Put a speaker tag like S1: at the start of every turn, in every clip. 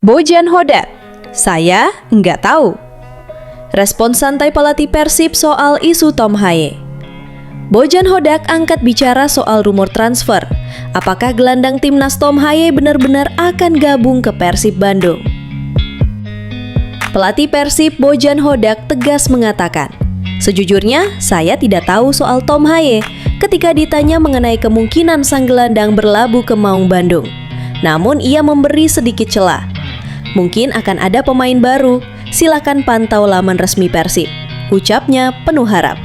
S1: Bojan Hodak, saya nggak tahu. Respons santai pelatih Persib soal isu Tom Haye. Bojan Hodak angkat bicara soal rumor transfer. Apakah gelandang timnas Tom Haye benar-benar akan gabung ke Persib Bandung? Pelatih Persib Bojan Hodak tegas mengatakan, "Sejujurnya, saya tidak tahu soal Tom Haye ketika ditanya mengenai kemungkinan sang gelandang berlabuh ke Maung Bandung. Namun ia memberi sedikit celah. Mungkin akan ada pemain baru, silakan pantau laman resmi Persib," ucapnya penuh harap.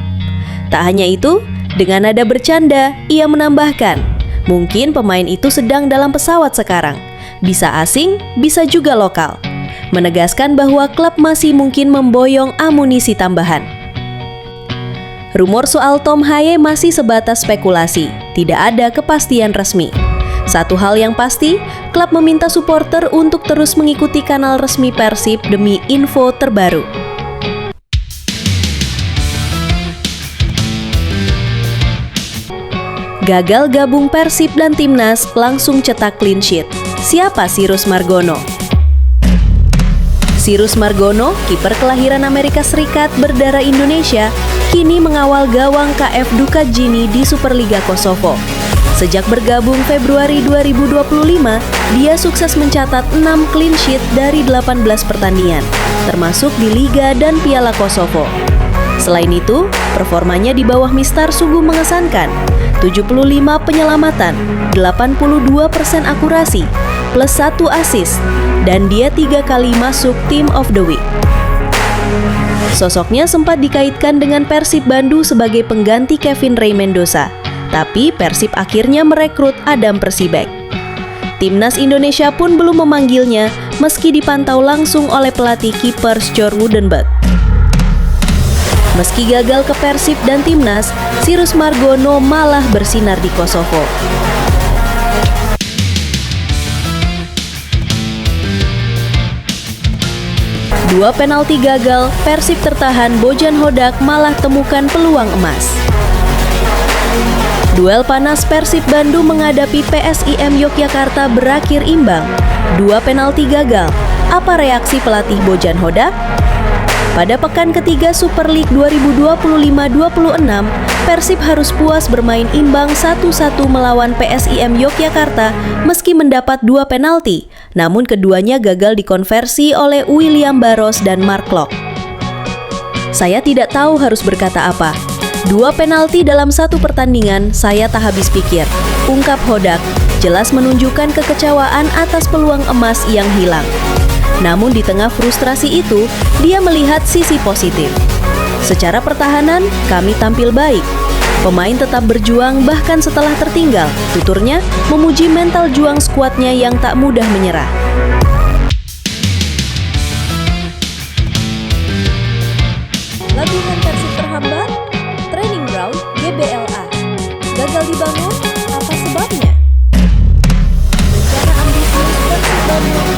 S1: Tak hanya itu, dengan nada bercanda, ia menambahkan, mungkin pemain itu sedang dalam pesawat sekarang, bisa asing, bisa juga lokal, menegaskan bahwa klub masih mungkin memboyong amunisi tambahan. Rumor soal Tom Haye masih sebatas spekulasi, tidak ada kepastian resmi. Satu hal yang pasti, klub meminta supporter untuk terus mengikuti kanal resmi Persib demi info terbaru. Gagal gabung Persib dan Timnas langsung cetak clean sheet. Siapa Cyrus Margono? Cyrus Margono, kiper kelahiran Amerika Serikat berdarah Indonesia, kini mengawal gawang KF Dukat Jini di Superliga Kosovo. Sejak bergabung Februari 2025, dia sukses mencatat 6 clean sheet dari 18 pertandingan, termasuk di Liga dan Piala Kosovo. Selain itu, performanya di bawah Mistar sungguh mengesankan. 75 penyelamatan, 82% akurasi, plus 1 assist, dan dia 3 kali masuk Team of the Week. Sosoknya sempat dikaitkan dengan Persib Bandung sebagai pengganti Kevin Ray Mendoza. Tapi Persib akhirnya merekrut Adam Persibek. Timnas Indonesia pun belum memanggilnya meski dipantau langsung oleh pelatih kiper Sjoerd Woedenberg. Meski gagal ke Persib dan Timnas, Cyrus Margono malah bersinar di Kosovo. Dua penalti gagal, Persib tertahan, Bojan Hodak malah temukan peluang emas. Duel panas Persib Bandung menghadapi PSIM Yogyakarta berakhir imbang. 2 penalti gagal. Apa reaksi pelatih Bojan Hodak? Pada pekan ketiga Super League 2025-26, Persib harus puas bermain imbang 1-1 melawan PSIM Yogyakarta meski mendapat 2 penalti, namun keduanya gagal dikonversi oleh William Barros dan Mark Klok. Saya tidak tahu harus berkata apa. 2 penalti dalam 1 pertandingan, saya tak habis pikir, ungkap Hodak, jelas menunjukkan kekecewaan atas peluang emas yang hilang. Namun di tengah frustrasi itu, dia melihat sisi positif. Secara pertahanan, kami tampil baik. Pemain tetap berjuang bahkan setelah tertinggal, tuturnya memuji mental juang skuadnya yang tak mudah menyerah. Latihan Persib terhambat, training ground GBLA. Gagal dibangun, apa sebabnya? Rencana ambisius Persib Bandung